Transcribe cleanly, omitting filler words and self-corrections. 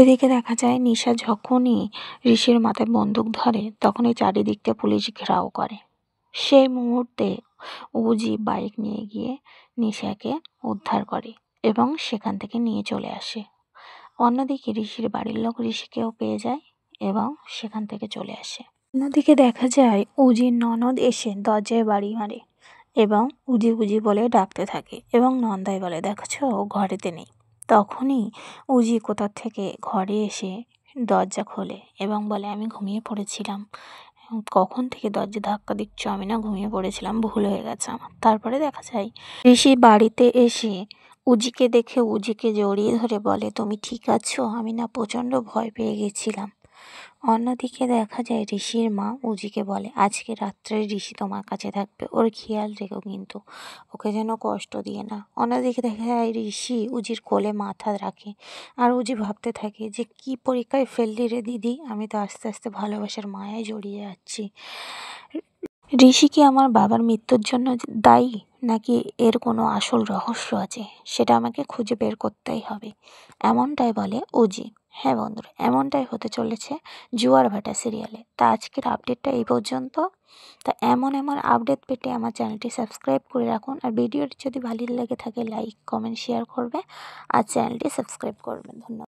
এদিকে দেখা যায় নিশা যখনই ঋষির মাথায় বন্দুক ধরে তখনই চারিদিকটা পুলিশ ঘেরাও করে। সেই মুহূর্তে উজি বাইক নিয়ে গিয়ে নিশাকে উদ্ধার করে এবং সেখান থেকে নিয়ে চলে আসে। অন্যদিকে ঋষির বাড়ির লোক ঋষিকেও পেয়ে যায় এবং সেখান থেকে চলে আসে। অন্যদিকে দেখা যায় উজির ননদ এসে দরজায় বাড়ি মারে এবং উজি উজি বলে ডাকতে থাকে এবং নন্দাই বলে, দেখছো ও ঘরেতে নেই। তখনই উজি কোথা থেকে ঘরে এসে দরজা খোলে এবং বলে, আমি ঘুমিয়ে পড়েছিলাম, কখন থেকে দরজা ধাক্কা দিচ্ছ, আমি না ঘুমিয়ে পড়েছিলাম, ভুল হয়ে গেছে আমার। তারপরে দেখা যায় ঋষি বাড়িতে এসে উজিকে দেখে উজিকে জড়িয়ে ধরে বলে, তুমি ঠিক আছো? আমি না প্রচণ্ড ভয় পেয়ে গেছিলাম। অন্যদিকে দেখা যায় ঋষির মা উজিকে বলে, আজকে রাত্রে ঋষি তোমার কাছে থাকবে, ওর খেয়াল রেখো, কিন্তু ওকে যেন কষ্ট দিয়ে না। অন্যদিকে দেখা যায় ঋষি উজির কোলে মাথা রাখে আর উজি ভাবতে থাকে যে কি পরীক্ষায় ফেললি রে দিদি, আমি তো আস্তে আস্তে ভালোবাসার মায়ায় জড়িয়ে যাচ্ছি। ঋষি কি আমার বাবার মৃত্যুর জন্য দায়ী, নাকি এর কোনো আসল রহস্য আছে? সেটা আমাকে খুঁজে বের করতেই হবে, এমনটাই বলে উজি। হ্যাঁ বন্ধুরা, এমনটাই হতে চলেছে জুয়ার ভাটা সিরিয়ালে। তা আজকের আপডেটটা এই পর্যন্ত। তা এমন এমন আপডেট পেতে আমার চ্যানেলটি সাবস্ক্রাইব করে রাখুন, আর ভিডিওটি যদি ভালো লেগে থাকে লাইক কমেন্ট শেয়ার করবে আর চ্যানেলটি সাবস্ক্রাইব করবেন। ধন্যবাদ।